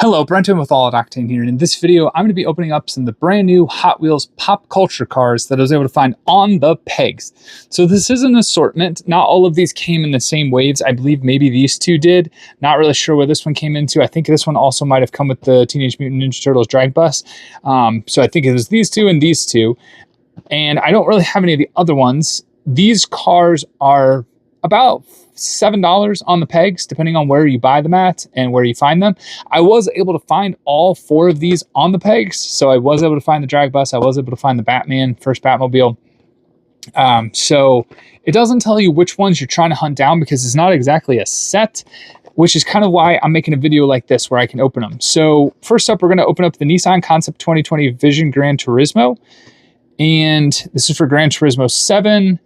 Hello, Brenton with All Octane here, and in this video I'm going to be opening up some of the brand new Hot Wheels pop culture cars that I was able to find on the pegs. So this is an assortment. Not all of these came in the same waves. I believe maybe these two did. Not really sure where this one came into. I think this one also might have come with the Teenage Mutant Ninja Turtles drag bus. So I think it was these two and these two. And I don't really have any of the other ones. These cars are about $7 on the pegs, depending on where you buy them at and where you find them. I was able to find all four of these on the pegs. So I was able to find the drag bus. I was able to find the Batman First Batmobile. So it doesn't tell you which ones you're trying to hunt down because it's not exactly a set, which is kind of why I'm making a video like this where I can open them. So first up, we're going to open up the Nissan Concept 2020 Vision Gran Turismo. And this is for Gran Turismo 7.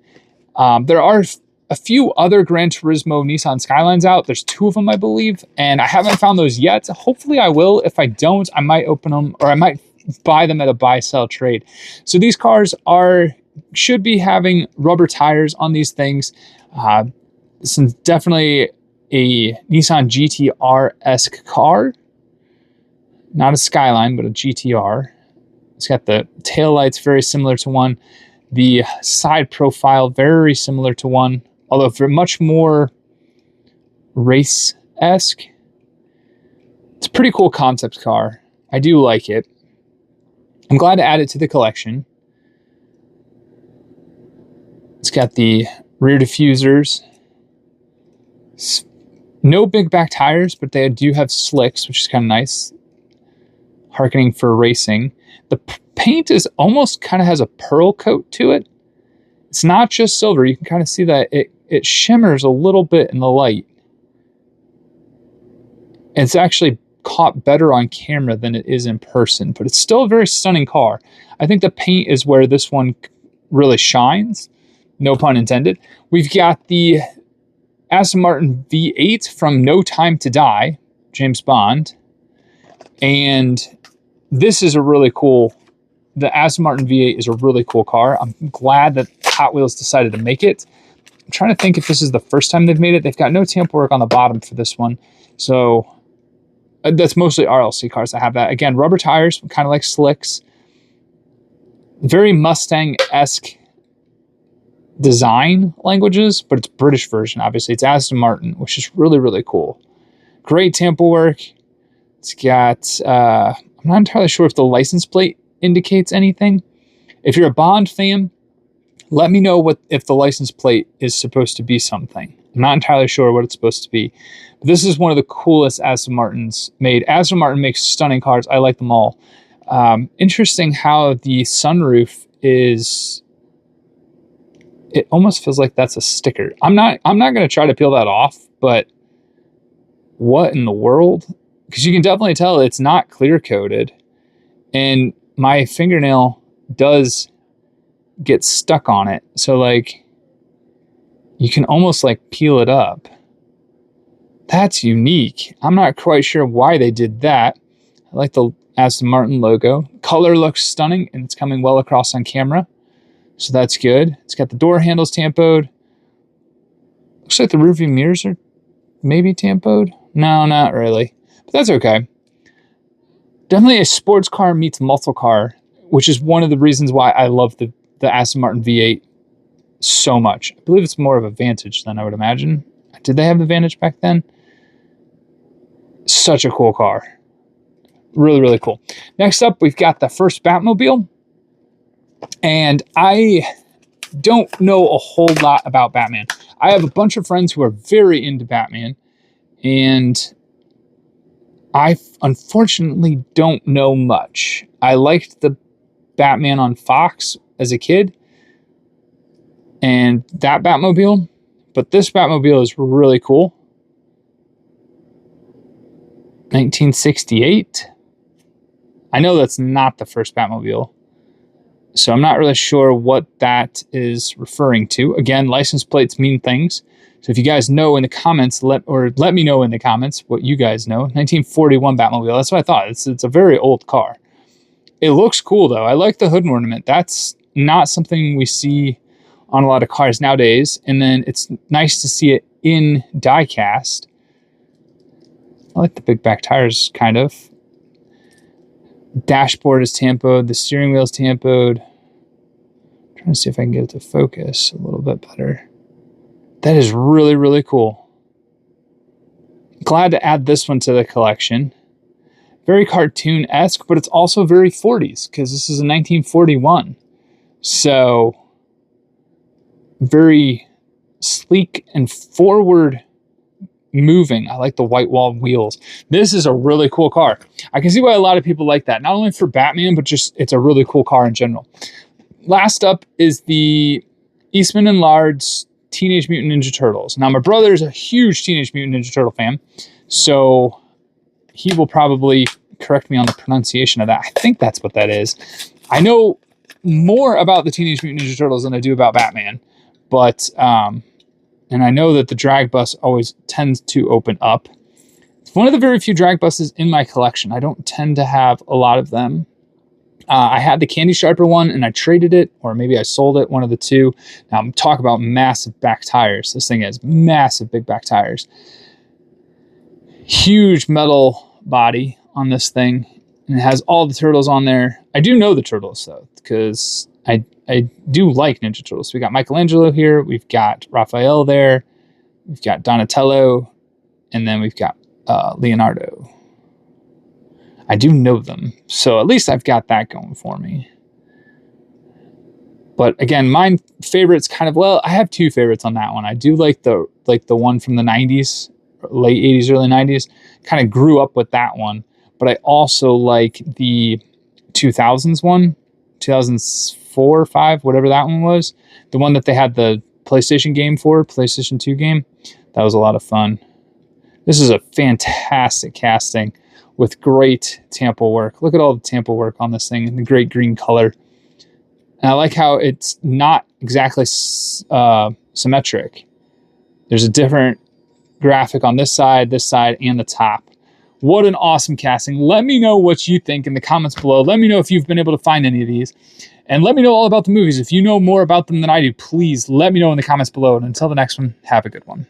There are a few other Gran Turismo Nissan Skylines out. There's two of them, I believe, and I haven't found those yet. Hopefully I will. If I don't, I might open them, or I might buy them at a buy-sell trade. So these cars should be having rubber tires on these things. This is definitely a Nissan GTR-esque car. Not a Skyline, but a GTR. It's got the taillights very similar to one. The side profile very similar to one, although for much more race-esque. It's a pretty cool concept car. I do like it. I'm glad to add it to the collection. It's got the rear diffusers. No big back tires, but they do have slicks, which is kind of nice. Harkening for racing. The paint is almost kind of has a pearl coat to it. It's not just silver. You can kind of see that it shimmers a little bit in the light. It's actually caught better on camera than it is in person, but it's still a very stunning car. I think the paint is where this one really shines. No pun intended. We've got the Aston Martin V8 from No Time to Die, James Bond. And this is a really cool, the Aston Martin V8 is a really cool car. I'm glad that Hot Wheels decided to make it. I'm trying to think if this is the first time they've made it. They've got no tamper work on the bottom for this one. So that's mostly RLC cars that have that. Again, rubber tires, kind of like slicks. Very Mustang-esque design languages, but it's British version, obviously. It's Aston Martin, which is really, really cool. Great tamper work. It's got, I'm not entirely sure if the license plate indicates anything. If you're a Bond fan, let me know if the license plate is supposed to be something. I'm not entirely sure what it's supposed to be. But this is one of the coolest Aston Martins made. Aston Martin makes stunning cars. I like them all. Interesting how the sunroof is... It almost feels like that's a sticker. I'm not going to try to peel that off, but what in the world? Because you can definitely tell it's not clear coated. And my fingernail does get stuck on it. So like you can almost like peel it up. That's unique. I'm not quite sure why they did that. I like the Aston Martin logo. Color looks stunning and it's coming well across on camera. So that's good. It's got the door handles tampoed. Looks like the rearview mirrors are maybe tampoed. No, not really. But that's okay. Definitely a sports car meets muscle car, which is one of the reasons why I love the Aston Martin V8 so much. I believe it's more of a Vantage than I would imagine. Did they have the Vantage back then? Such a cool car. Really, really cool. Next up, we've got the First Batmobile. And I don't know a whole lot about Batman. I have a bunch of friends who are very into Batman. And I unfortunately don't know much. I liked the Batman on Fox as a kid. And that Batmobile. But this Batmobile is really cool. 1968. I know that's not the first Batmobile. So I'm not really sure what that is referring to. Again, license plates mean things. So if you guys know in the comments, let me know in the comments what you guys know. 1941 Batmobile. That's what I thought. It's a very old car. It looks cool though. I like the hood ornament. That's not something we see on a lot of cars nowadays. And then it's nice to see it in die cast. I like the big back tires, kind of. Dashboard is tampoed. The steering wheel is tampoed. I'm trying to see if I can get it to focus a little bit better. That is really, really cool. Glad to add this one to the collection. Very cartoon-esque, but it's also very 40s because this is a 1941. So very sleek and forward moving. I like the white wall wheels. This is a really cool car. I can see why a lot of people like that. Not only for Batman, but just it's a really cool car in general. Last up is the Eastman and Lard's Teenage Mutant Ninja Turtles. Now, my brother is a huge Teenage Mutant Ninja Turtle fan, so he will probably correct me on the pronunciation of that. I think that's what that is. I know more about the Teenage Mutant Ninja Turtles than I do about Batman, but and I know that the drag bus always tends to open up. It's one of the very few drag buses in my collection. I don't tend to have a lot of them. I had the Candy Striper one and I traded it, or maybe I sold it, one of the two. Now I'm talking about massive back tires. This thing has massive big back tires. Huge metal body on this thing, and it has all the turtles on there. I do know the turtles though, because I do like Ninja Turtles. We got Michelangelo here, we've got Raphael there, we've got Donatello, and then we've got Leonardo. I do know them, so at least I've got that going for me. But again, my favorite's kind of, well, I have two favorites on that one. I do like the one from the 90s, late 80s, early 90s. Kind of grew up with that one, but I also like the 2000s one, 2004 or 5, whatever that one was. The one that they had the PlayStation game for, PlayStation 2 game. That was a lot of fun. This is a fantastic casting with great tampo work. Look at all the tampo work on this thing and the great green color. And I like how it's not exactly symmetric. There's a different graphic on this side, and the top. What an awesome casting. Let me know what you think in the comments below. Let me know if you've been able to find any of these. And let me know all about the movies. If you know more about them than I do, please let me know in the comments below. And until the next one, have a good one.